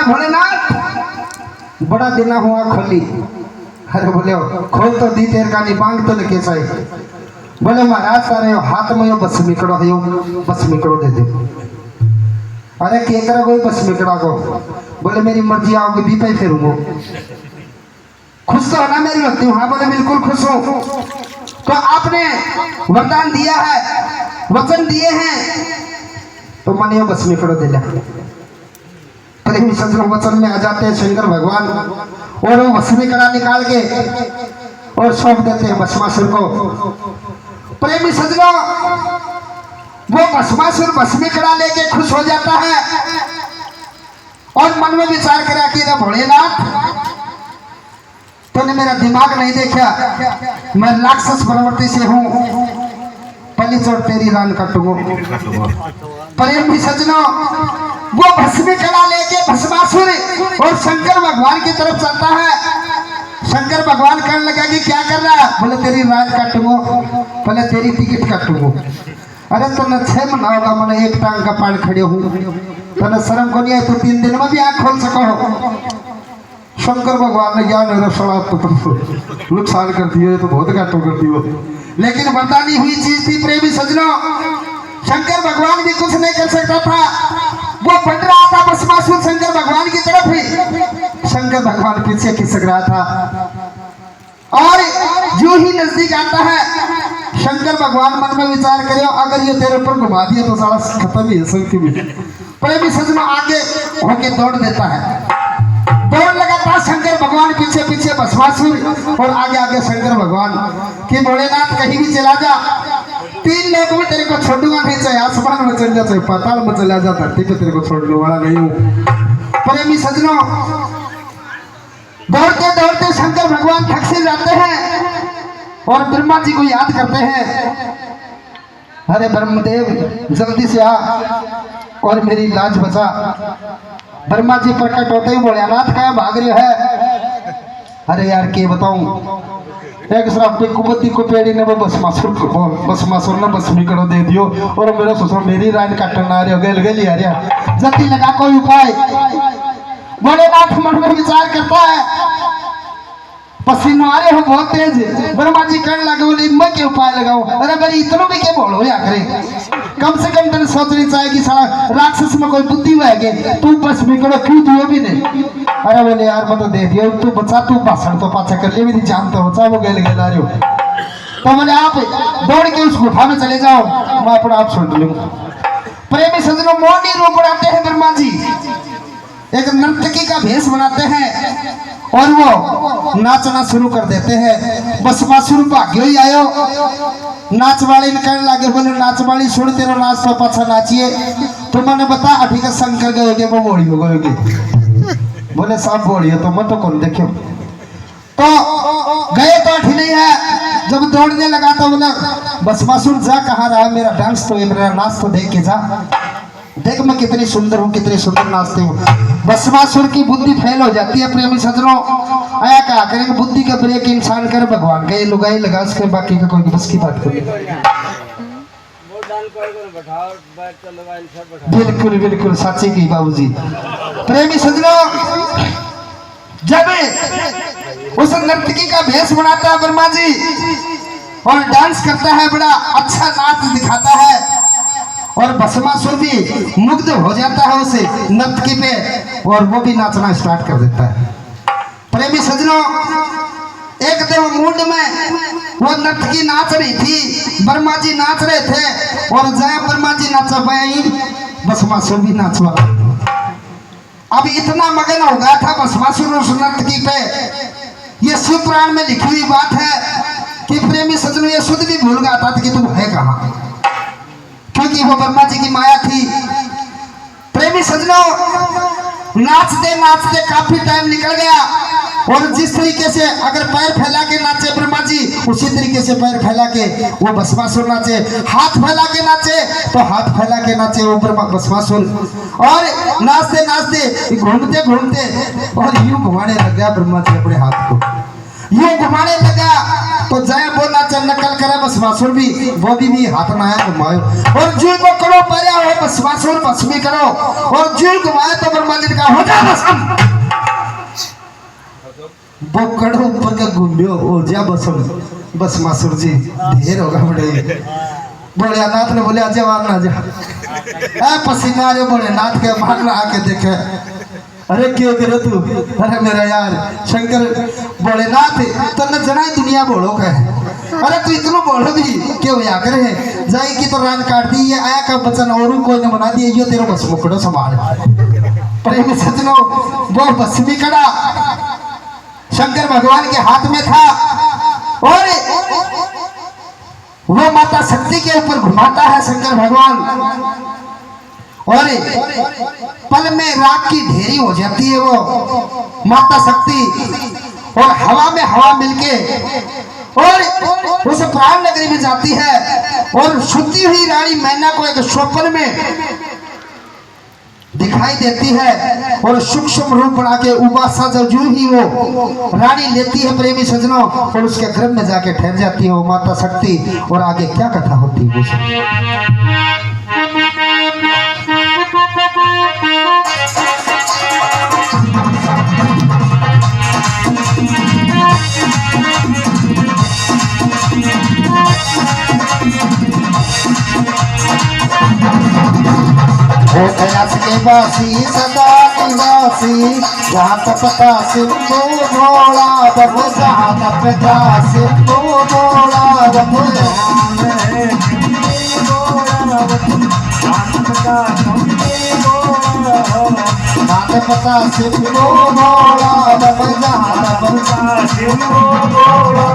भोलेनाथ बड़ा दिना हुआ खोली। अरे बोले खोल तो दी तेर कानी बांग तो लेके साई। बोले महाराज सारे हाथ में यो बस मिकड़ो है, बस मिकड़ो दे दे। अरे केकरा कोई बस मिकड़ा को। बोले मेरी मर्जी आओगे भी पे फिरूंगा। खुश तो होना मेरी होती हूँ। हाँ बोले बिल्कुल खुश हूँ। तो आपने वरदान दिया है, वचन दिए हैं, तो मन यो बस मिकड़ो दे ले। वचन में आ जाते हैं शंकर भगवान और वो भस्मी कड़ा निकाल के और सौंप देते हैं भस्मासुर को। प्रेमी सजनों, वो भस्मासुर भस्मी कड़ा लेके खुश हो जाता है और मन में विचार करा कि भोलेनाथ तूने मेरा दिमाग नहीं देखा, मैं राक्षस प्रवृत्ति से हूँ, पली चोट तेरी रान काटूंगा। प्रेमी सजनों, वो भस्मी कड़ा लेके भस्मासुर और शंकर भगवान की तरफ चलता है। शंकर भगवान कहने लगा कि क्या कर रहा है? बोले तेरी रान काटूंगा, बोले तेरी टिकट काटूंगा। अरे तो न 6 महीना होगा मैंने एक टांग का पान खड़े हूँ, तो न शर्म को नहीं है, तो 3 दिन में भी आँख खोल सको हो। शंकर भगवान ने ज्ञान रसड़ा तो नुकसान करती है, तो बहुत घाटों करती हो, लेकिन बतानी हुई चीज थी। प्रेमी सजनों, शंकर भगवान भी कुछ नहीं कर सकता था। वो बढ़ रहा था भस्मासुर शंकर भगवान की तरफ ही, शंकर भगवान पीछे खिसक रहा था। और जो ही नजदीक आता है, शंकर भगवान मन में विचार करो अगर ये तेरे ऊपर घुमा दिया तो सारा खत्म ही है सबकी भी। प्रेमी सजनों, आगे होके दौड़ देता है, दौड़ लगाता शंकर भगवान पीछे पीछे भस्मासुर और आगे आगे शंकर भगवान कि भोलेनाथ कहीं भी चला जा, 3 लोग में तेरे को छोड़ूंगा नहीं, चाहे आसमान में चल जा, चाहे पाताल में चला जा, धरती पे तेरे को छोड़ने वाला नहीं हूँ। प्रेमी सजनों, दौड़ते दौड़ते शंकर भगवान थक से जाते हैं और ब्रह्मा जी को याद करते हैं। अरे ब्रह्मदेव जल्दी से आ और मेरी लाज बचा। ब्रह्मा जी प्रकट होते ही भोलेनाथ का भाग रहे है। अरे यार के बताऊं, एक शराब पे कुबती को पेड़ी ने वो भस्मासुर ने भस्मी करो दे दियो और मेरा ससुर मेरी रान काटन आ रहे हो गए गए आ रहा। जल्दी लगा कोई उपाय। भोलेनाथ मन में विचार करता है, पसीना आ रहे हो बहुत तेज। ब्रह्मा जी कहने लगे बोले मैं क्या उपाय लगाऊं? अरे भाई इतना भी क्या बोलो या करे, कम से कम तेरे सोचनी चाहिए कि सारा राक्षस में कोई बुद्धि है, तू बस बिगड़ो क्यों दियो भी नहीं। अरे बोले यार मैं तो दे दियो, तू बचा, तू भाषण तो पाछा कर ले, भी नहीं जानते हो चाहे वो गेल गेल आ रहे हो। तो बोले आप दौड़ के उस गुफा में चले जाओ, मैं अपना आप सुन लूंगा। प्रेमी सजनों, मोनी रूप बनाते हैं ब्रह्मा जी, एक नर्तकी का भेष बनाते हैं और वो नाचना शुरू कर देते हैं। भस्मासुर भाग्यो ही आयो, नाच वाली ने कहने लगे बोले नाच वाली सुन तेरा नाच तो पाछा नाचिए। तो मैंने बता अभी का शंकर गए वो बोड़ी हो गए। बोले सब बोड़ी है तो मैं तो कौन देखो, तो गए तो अठी नहीं है। जब दौड़ने लगा तो बोला भस्मासुर जा कहाँ रहा, मेरा डांस तो मेरा नाच तो देख के जा, देख मैं कितनी सुंदर हूँ, कितनी सुंदर नाचती हूँ। भस्मासुर की बुद्धि फेल हो जाती है। प्रेमी सजनों, आया क्या करेंगे, बुद्धि का ब्रेक इंसान करे भगवान का ये लुगाई लगा उसके, बाकी का कोई बस की बात करें। बिल्कुल बिल्कुल साची की बाबूजी। प्रेमी सजनों, जब उस नर्तकी का भेष बनाता है ब्रह्मा जी और डांस करता है, बड़ा अच्छा नाच दिखाता है और भस्मासुर भी मुग्ध हो जाता है उसे नर्तकी पे और वो भी नाचना स्टार्ट कर देता है। प्रेमी सजनों, एक देव मूड में वो नर्तकी नाच रही थी, ब्रह्मा जी नाच रहे थे और जय ब्रह्मा जी नाचा पाई भस्मासुर भी नाचवा। अब इतना मगन हो गया था भस्मासुर उस नर्तकी पे, ये शिव पुराण में लिखी हुई बात है कि प्रेमी सजनों ये शुद्ध भी भूल गया था कि तुम है कहाँ, क्योंकि वो ब्रह्मा जी की माया थी। प्रेमी सजनों, नाचते नाचते काफी टाइम निकल गया और जिस तरीके से अगर पैर फैला के नाचे ब्रह्मा जी, उसी तरीके से पैर फैला के वो भस्मासुर नाचे, हाथ फैला के नाचे तो हाथ फैला के नाचे वो भस्मासुर, और नाचते नाचते घूमते घूमते और यूं घुमाने लग गया ब्रह्मा जी अपने हाथ को, यूं घुमाने लगा तो जय बोला चल नकल करे बस बासुर भी वो भी हाथ में आया घुमायो और जीव को करो पाया हो बस बासुर भस्मी करो और जीव घुमाए तो ब्रह्मांड का हो जा भस्म वो कड़ो ऊपर का घूमियो हो जा भस्म बस मासुर जी ढेर होगा बड़े बोले नाथ ने बोले अजय मार ना जा पसीना रे बोले नाथ के मारना आके देखे अरे क्यों करे तू अरे मेरा यार शंकर भोलेनाथ तो न जना दुनिया बोलो का अरे तू इतना बोलो भी क्यों या करे जाई की तो रान काट दी ये आया का बचन और कोई ने बना दिया यो तेरा बस मुकड़ो संभाल प्रेम सजनो वो बस भी कड़ा शंकर भगवान के हाथ में था और वो माता शक्ति के ऊपर घुमाता है शंकर भगवान और पल में राख की ढेरी हो जाती है वो माता शक्ति और हवा में हवा मिलके और उस प्राण नगरी में जाती है और शुद्धि हुई रानी मैना को एक स्वप्न में दिखाई देती है और सूक्ष्म रूप बना के उपासा जब जू ही वो रानी लेती है प्रेमी सजनों और उसके गर्भ में जाके ठहर जाती है वो माता शक्ति और आगे क्या कथा होती है कैलाश के वासी सदा निवासी जहाँ तपता सिंधु भोला बबु जहाँ तपता सिंधु भोला बबु जहाँ तपता सिंधु भोला बबु जहाँ तपता सिंधु भोला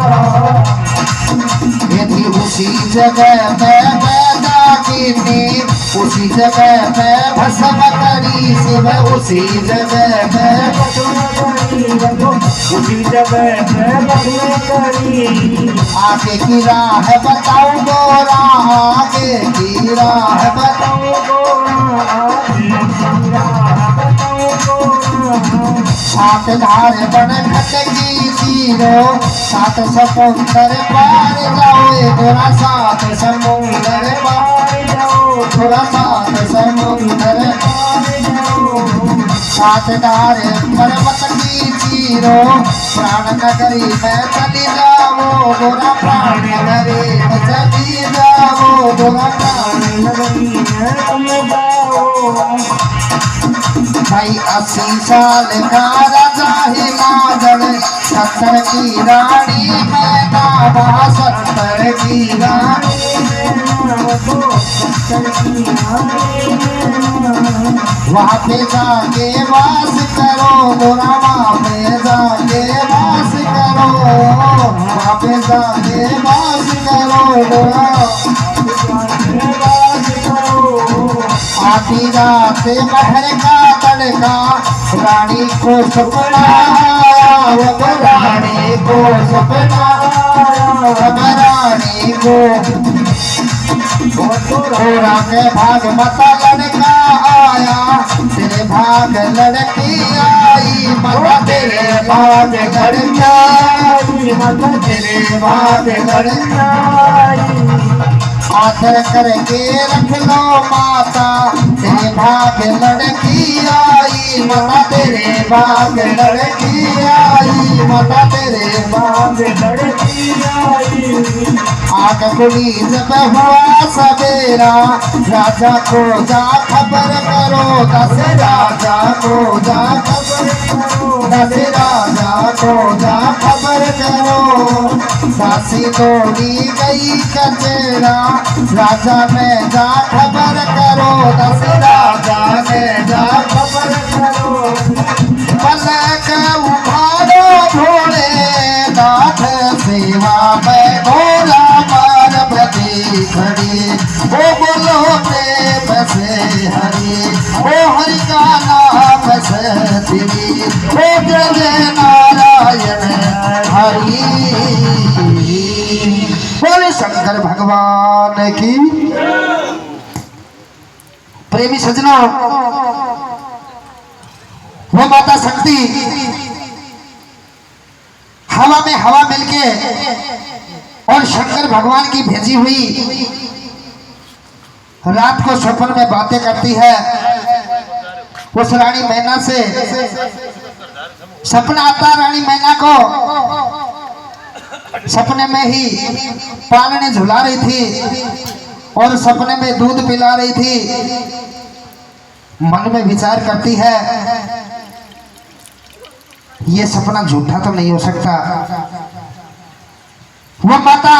यदि उसी जगह में पैदा कीनी उसी जगह में भस्म करी शिव उसी जगह में उसी जगह में भस्म करी आगे की राह बताओ गोरा आगे की राह बताओ सात धार बन खटकी तीरो सात समुंदर पार जाओ गोरा सात समुंदर पार जाओ थोड़ा सात समुंदर सात धारे पर्वत की चीरो प्राण नगरी में चली जाओ गोरा प्राण नगरी में चली जाओ गोरा प्राण नगरी में तुम जाओ भाई 80 साल का राजा हिमाचल 70 की रानी में दावा 70 की रानी वहाँ पे जाके वास करो गोरा वहाँ पे जाके वास करो वहाँ पे जाके वास करो गोरा आधी रात महर का तड़का रानी को सपना वो रानी को सपना रानी को गोरा के भाग मता लड़का आया तेरे भाग लड़की आई मता तेरे भाग लड़की आई मता तेरे भाग लड़की आई आदर करके रख लो माता तेरे भाग लड़की आई माता तेरे भाग लड़की आई माता तेरे भाग लड़की आई आग कुड़ी जब हुआ सवेरा राजा को जा खबर करो दस राजा को जा खबर करो दस राजा को जा खबर करो सासी दौड़ी गई कचेरा राजा में जा खबर करो दस राजा में जा खबर करो पलक उखाड़ो भोले नाथ सेवा में भोला पार्वती खड़ी ओ बोलो प्रेम से हरि ओ हरि का नाम से तेरी ओ जय नारायण हरि बोले शंकर भगवान की प्रेमी सजनों वो माता शक्ति हवा में हवा मिलके और शंकर भगवान की भेजी हुई रात को स्वप्न में बातें करती है। उस रानी मैना से सपना आता, रानी मैना को सपने में ही पालने झुला रही थी और सपने में दूध पिला रही थी। मन में विचार करती है ये सपना झूठा तो नहीं हो सकता। वो माता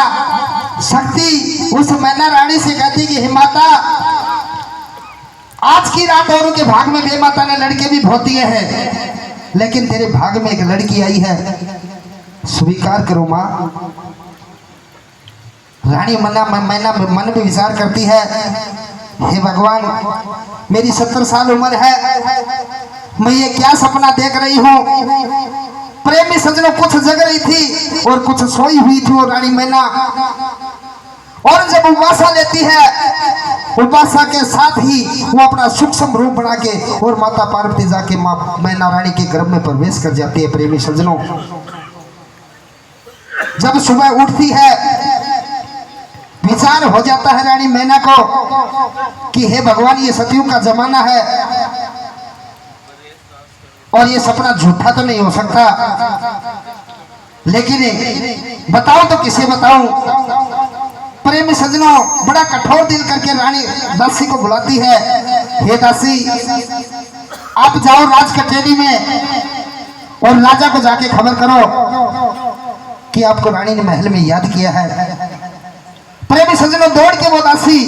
शक्ति उस मैना रानी से कहती कि हे माता, आज की रात औरों के भाग में बेमाता ने लड़के भी बहुत दिए हैं, लेकिन तेरे भाग में एक लड़की आई है, स्वीकार करो माँ। रानी मैना मन में विचार करती है, हे भगवान, मेरी 70 साल उम्र है, मैं ये क्या सपना देख रही हूँ। प्रेमी सजनों, कुछ जग रही थी और कुछ सोई हुई थी वो रानी मैना। और जब उपासा लेती है, उपासा के साथ ही वो अपना सूक्ष्म रूप बना के और माता पार्वती जाके माँ मैना रानी के गर्भ में प्रवेश कर जाती है। प्रेमी सजनों, जब सुबह उठती है, विचार हो जाता है रानी मैना को कि हे भगवान, ये सतयुग का जमाना है और ये सपना झूठा तो नहीं हो सकता, लेकिन बताओ तो किसे बताऊं। प्रेमी सजनों, बड़ा कठोर दिल करके रानी दासी को बुलाती है, हे दासी, आप जाओ राज कचहरी में और राजा को जाके खबर करो कि आपको रानी ने महल में याद किया है। प्रेमी सजनों, दौड़ के वो दासी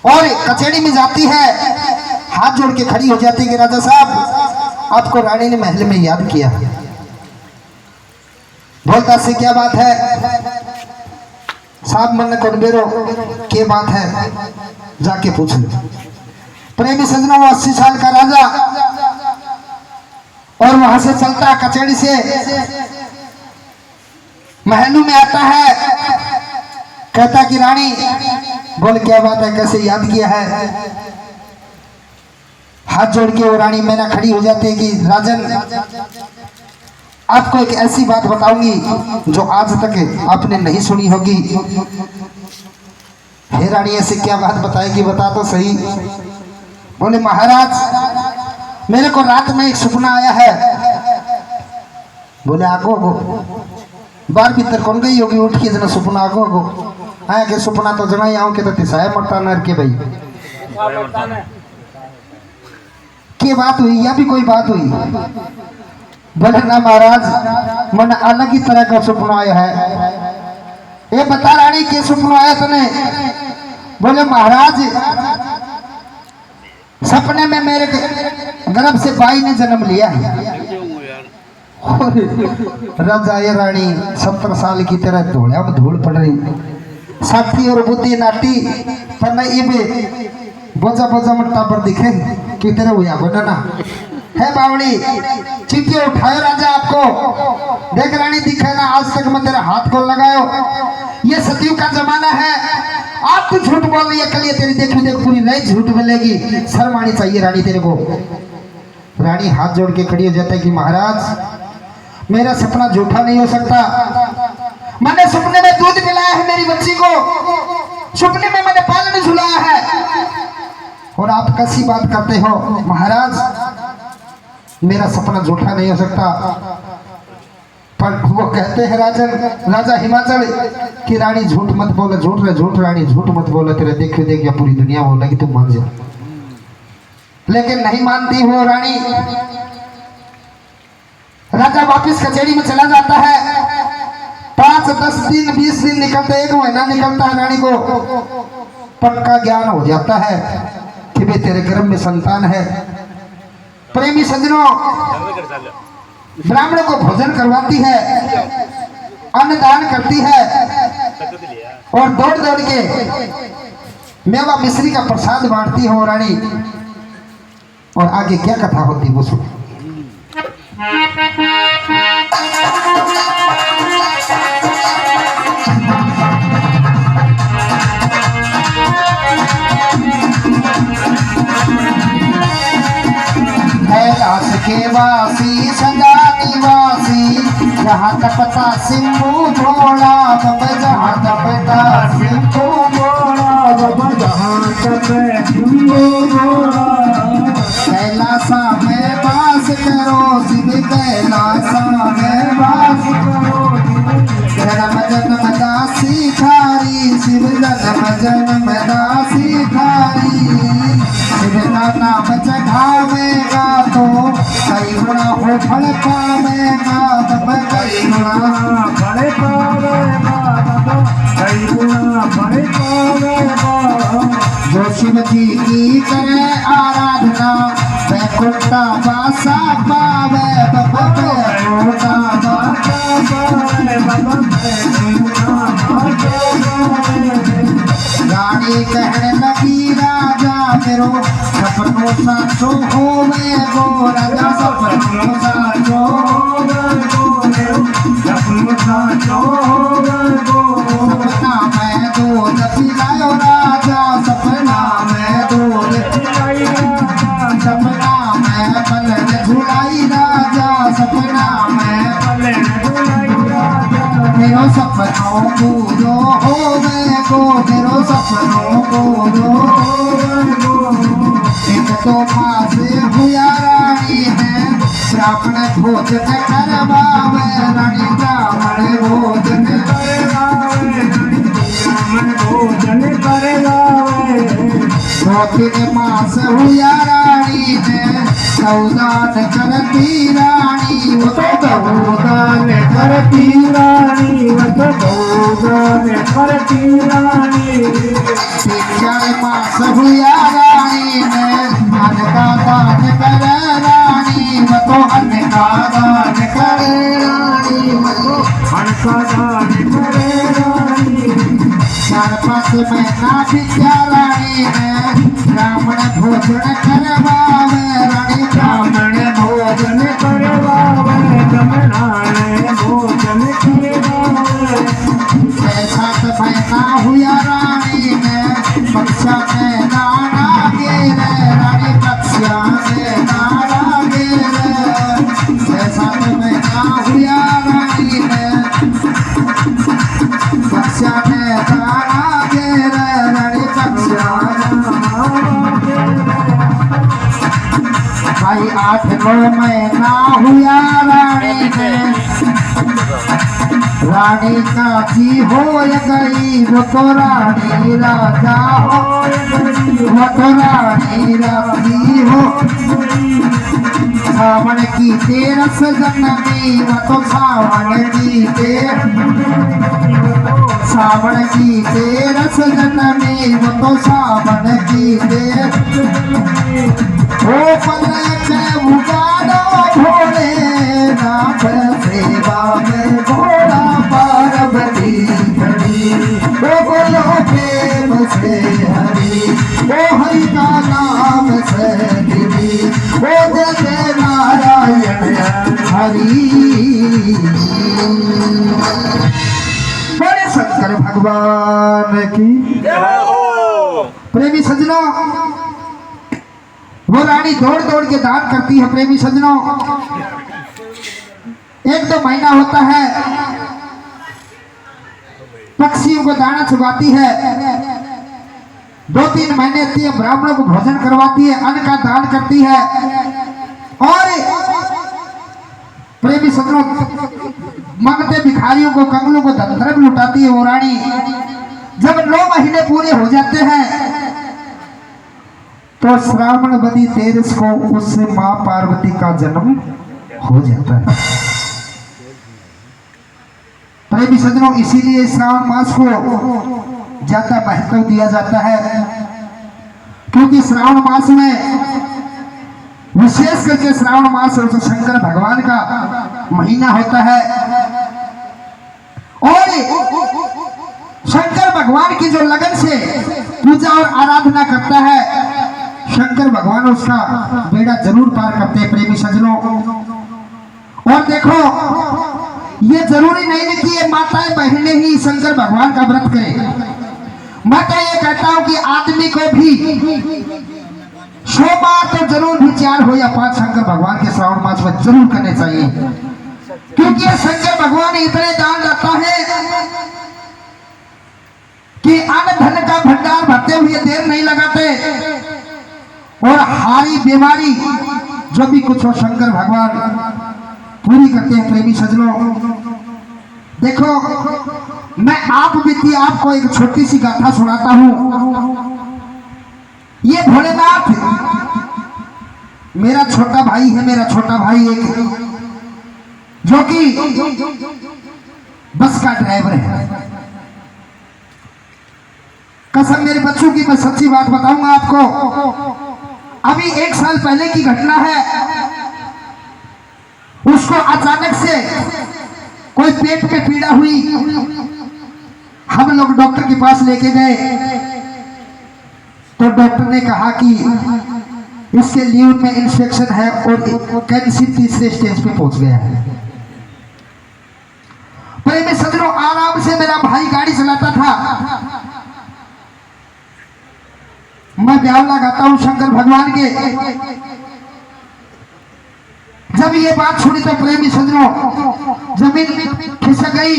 और कचहरी में जाती है, हाथ जोड़ के खड़ी हो जाती है कि राजा साहब, आपको रानी ने महल में याद किया। बोलता से क्या बात है साहब, मन को बेरो क्या बात है, जाके पूछ लो। प्रेमी सजनों, वो 80 साल का राजा और वहां से चलता कचहरी से महलों में आता है, कहता कि रानी, बोल क्या बात है, कैसे याद किया है। हाथ जोड़ के वो रानी मैना खड़ी हो जाती है कि राजन, आपको एक ऐसी बात बताऊंगी जो आज तक आपने नहीं सुनी होगी। हे रानी, ऐसे क्या बात बताएगी, बता तो सही। बोले महाराज, मेरे को रात में एक सपना आया है। बोले आगो गो, बार भीतर कौन गई होगी उठ के, जना सपना आगो गो आया के सपना तो जना आऊं के तो तिसाए मरता नर के भाई की बात हुई या भी कोई बात हुई। बोले ना महाराज, मन अलग ही तरह का सपना आया है। ये बता रानी, के सपना आया तने। बोले महाराज, सपने में मेरे गर्भ से बाई ने जन्म लिया है। राजा ये रानी 70 साल की तरह धोलिया में धूल पड़ रही, साथी और बुद्धि नाटी पर न ये बोझा बोझा में टापर दिखे कि तेरे हुआ बनना है। बावड़ी चिट्ठी उठाए राजा, आपको देख रानी दिखे ना, आज तक मैं तेरे हाथ को लगायो। ये सतयुग का जमाना है, आप तो झूठ बोल रही है, कल ये तेरी देखी देख पूरी नई झूठ मिलेगी, शर्म आनी चाहिए रानी तेरे को। रानी हाथ जोड़ के खड़ी हो जाता है कि महाराज, मेरा सपना झूठा नहीं हो सकता। मैंने सपने में दूध पिलाया है मेरी बच्ची को, सपने में मैंने पालन झुलाया है, और आप कैसी बात करते हो महाराज, मेरा सपना झूठा नहीं हो सकता। पर वो कहते हैं राजा हिमाचल की रानी झूठ मत बोले, झूठ रानी झूठ मत बोले, तेरे देखे देख या पूरी दुनिया बोला कि तुम मान जाओ। लेकिन नहीं मानती वो रानी। राजा वापिस कचहरी में चला जाता है। 5, 10 दिन 20 दिन निकलते, 1 महीना निकलता है, रानी को पक्का ज्ञान हो जाता है कि भाई तेरे गर्भ में संतान है। प्रेमी सजनों, ब्राह्मणों को भोजन करवाती है, अन्नदान करती है और दौड़ दौड़ के मेवा मिश्री का प्रसाद बांटती है वो रानी। और आगे क्या कथा होती वो सुनो। कैलाश के वासी सदा निवासी जहाँ तपता सिंधु भोला बाबा, जहाँ तपता सिंधु भोला बाबा, जहाँ तपे सिंधु भोला। कैलासा में वास करो शिव, कैलासा में वास करो। जन्म जन्म दासी थारी शिव, जन्म जन्म दासी थारी। शिव का नाम चढ़ावेगा तो कई गुणा हो फल पावेगा बाबा, कई गुणा फल पावेगा बाबा, कई गुणा फल पावेगा। जो शिव जी की करे आराधना वैकुंठा वासा पावे बाबा, वैकुंठा वासा पावे बाबा, वैकुंठा वासा पावे। रानी कहने लगी राजा मेरो सपनों साचो होवे गो, राजा सपनों साचो होवे गो, सपनों साचो होवे गो। सपना में दूध पिलायो राजा, सपना में दूध पिलाई राजा, सपना में पलक झुलाई राजा, सपना में पलक झुलाई राजा। मेरो सपनों पूरो होवे गो, मेरो सपनों पूरो होवे गो। एक तो माँ से हुआ रानी है, ब्राह्मण भोजन करवावे रानी, ब्राह्मण भोजन करवावे, ब्राह्मण भोजन करवावे। दो तीन मास हुआ रानी है, सौदान करती रानी, वो तो सौदान करती रानी, वो तो सौदान करती रानी। तीन चार मास हुआ रानी है, अन्न का दान करे रानी, वो तो अन्न का दान करे रानी, वो तो अन्न का दान करे रानी। चार पाँच महीना बित्या रानी है, ब्राह्मण भोजन करवावे रानी, ब्राह्मण भोजन करवावे, ब्राह्मण भोजन करवावे। छह सात महीना हुआ रानी में पक्षा में नाना गिरे रानी, पक्षा में नाना गिरे। छह सात महीना हुआ रानी में पक्षा में नाना गिरे रानी, पक्षा भाई 8-9 महीना हुआ रानी में, रानी काची हो गई वो तो रानी राजा हो गई, वो तो रानी रानी हो। सावन की 13 जनमी वो तो सावन की 13 जनमी वो तो सावन की 13। ओ पलक उगाड़ो भोले नाथ सेवा में भोला पार्वती खड़ी, ओ बोलो प्रेम से हरि, ओ हरि का नाम से हरि, ओ जय नारायण हरि। बड़े शंकर भगवान की प्रेमी सज्जनों, वो रानी दौड़ दौड़ के दान करती है। प्रेमी सज्जनों, 1-2 महीना होता है, पक्षियों को दाना चुगाती है, 2-3 महीने होती है, ब्राह्मणों को भोजन करवाती है, अन्न का दान करती है। और प्रेमी सज्जनों, मंगते भिखारियों को, कंगलों को धन धर्म लुटाती है वो रानी। जब 9 महीने पूरे हो जाते हैं तो श्रावण बदी 13 को उससे मां पार्वती का जन्म हो जाता है। प्रेमी सज्जनों, इसीलिए श्रावण मास को ज्यादा महत्व दिया जाता है, क्योंकि श्रावण मास में विशेष करके श्रावण मास और शंकर भगवान का महीना होता है। और शंकर भगवान की जो लगन से पूजा और आराधना करता है, शंकर भगवान उसका बेड़ा जरूर पार करते हैं। प्रेमी सज्जनों, और देखो, ये जरूरी नहीं है कि ये माताएं बहनें ही शंकर भगवान का व्रत करें। मैं तो ये कहता हूं कि आदमी को भी 100 बार तो जरूर विचार हो या 5 शंकर भगवान के श्रावण मास में जरूर करने चाहिए, क्योंकि ये शंकर भगवान इतने दान रखता है कि अन्न धन का भंडार भरते हुए देर नहीं लगाते, और हारी बीमारी जो भी कुछ हो शंकर भगवान पूरी करते हैं। प्रेमी सज्जनों, देखो मैं आप बीती आपको एक छोटी सी गाथा सुनाता हूं। ये भोलेनाथ मेरा छोटा भाई है, मेरा छोटा भाई एक जो कि बस का ड्राइवर है। कसम मेरे बच्चों की, मैं सच्ची बात बताऊंगा आपको। अभी 1 साल पहले की घटना है। उसको अचानक से कोई पेट पे पीड़ा हुई। हम लोग डॉक्टर के पास लेके गए तो डॉक्टर ने कहा कि इसके लीवर में इंफेक्शन है और कैंसर 3रे स्टेज पे पहुंच गया है। प्रेमी सज्जनों, आराम से मेरा भाई गाड़ी चलाता था। मैं ब्यावला गाता हूं शंकर भगवान के। जब ये बात सुनी तो प्रेमी सज्जनों जमीन खिसक गई।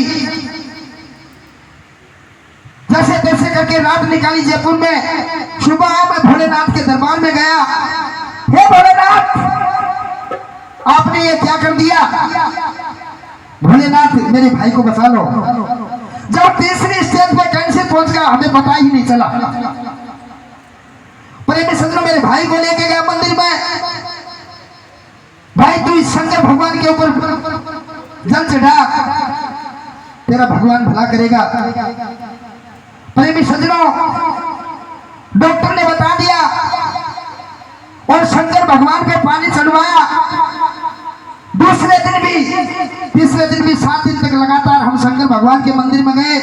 जैसे तैसे करके रात निकाली जयपुर में। सुबह मैं भोलेनाथ के दरबार में गया। हे भोलेनाथ, आपने ये क्या कर दिया? भोलेनाथ मेरे भाई को बचा लो। जब 3री स्टेज पे कैंसर पहुंच गया, हमें पता ही नहीं चला। प्रेमी सज्जनों, मेरे भाई को लेके गया मंदिर में। भाई तू इस शंकर भगवान के ऊपर जल चढ़ा, तेरा भगवान भला करेगा। प्रेमी सज्जनों, डॉक्टर ने बता दिया और शंकर भगवान पे पानी चढ़वाया। दूसरे दिन भी, तीसरे दिन भी, 7 दिन तक लगातार हम शंकर भगवान के मंदिर में गए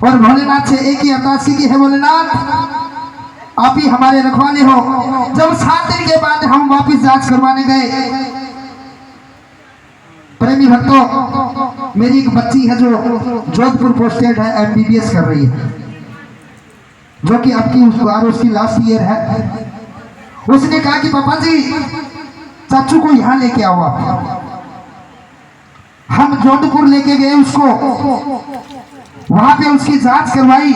और भोलेनाथ से एक ही अरदास की है, भोलेनाथ आप ही हमारे रखवाले हो। जब 7 दिन के बाद हम वापस जांच करवाने गए, प्रेमी भक्तों, मेरी एक बच्ची है जो जोधपुर पोस्टेड है, MBBS कर रही है, जो कि अब की उस बार उसकी लास्ट ईयर है। उसने कहा कि पापा जी चाचू को यहाँ लेके आओ आप। हम जोधपुर लेके गए उसको, वहां पे उसकी जांच करवाई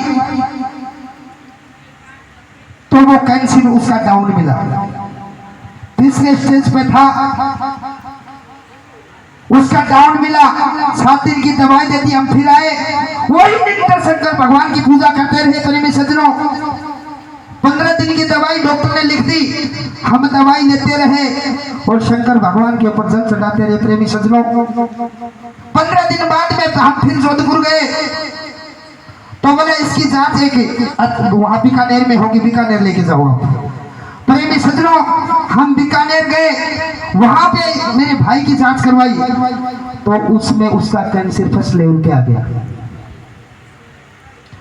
तो वो कैंसर उसका डाउन मिला। 3रे स्टेज पे था, उसका डाउन मिला। 7 दिन की दवाई देती, हम फिर आए। वही निरंतर शंकर भगवान की पूजा करते रहे। प्रेमी सज्जनों, 15 दिन की दवाई डॉक्टर ने लिख दी, हम दवाई लेते रहे और शंकर भगवान के ऊपर जल चढ़ाते रहे। प्रेमी सज्जनों, 15 दिन बाद में हम फिर जोधपुर गए तो बोले इसकी जांच एक वहां बीकानेर में होगी, बीकानेर लेके जाओ आप। प्रेमी सज्जनों, हम बीकानेर गए, वहां पे मेरे भाई की जांच करवाई तो उसमें उसका कैंसर फर्स्ट लेवल पे आ गया।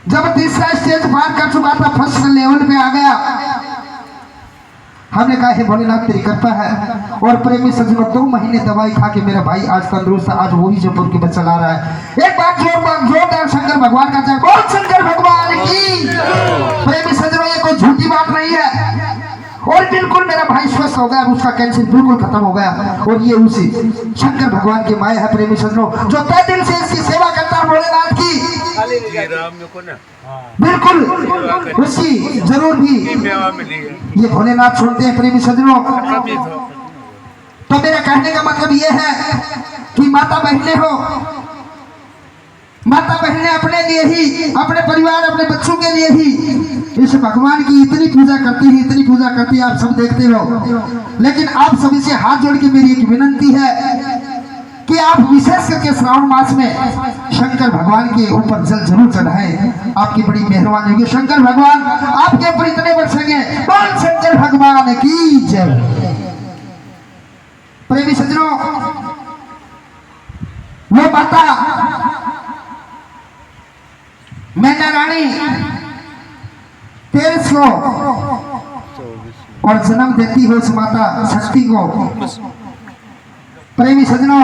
जब 3रा स्टेज पार कर चुका था, फर्स्ट लेवल पे आ गया। हमने कहा हे भोलेनाथ तेरी कृपा है। और प्रेमी सज्जनों, 2 महीने दवाई खा के मेरा भाई आज तंदुरुस्त है, आज वही जयपुर की बस चला रहा है। एक बार जोरदार शंकर भगवान का जय बोल, शंकर भगवान की। प्रेमी सज्जनों, ये कोई झूठी बात नहीं है और बिल्कुल मेरा भाई स्वस्थ हो गया, उसका कैंसर बिल्कुल खत्म हो गया और ये उसी शंकर भगवान की माया है। प्रेमी सज्जनों, जो तय दिल से इसकी सेवा करता है भोलेनाथ की, बिल्कुल उसकी जरूर भी ये भोलेनाथ छोड़ते हैं। प्रेमी सज्जनों, तो मेरे कहने का मतलब ये है कि माता बहने हो, माता बहने अपने लिए ही, अपने परिवार, अपने बच्चों के लिए ही इस भगवान की इतनी पूजा करती है, इतनी पूजा करती है, आप सब देखते हो। लेकिन आप सभी से हाथ जोड़ के मेरी एक विनंती है कि आप विशेष करके श्रावण मास में शंकर भगवान के ऊपर जल जरूर चढ़ाएं। आपकी बड़ी मेहरबानी होगी। शंकर भगवान आपके ऊपर इतने बरसेंगे। बोल शंकर भगवान की जय। प्रेमी सज्जनों, वो माता मैना रानी 1300 और जन्म देती है उस माता शक्ति को। प्रेमी सज्जनों,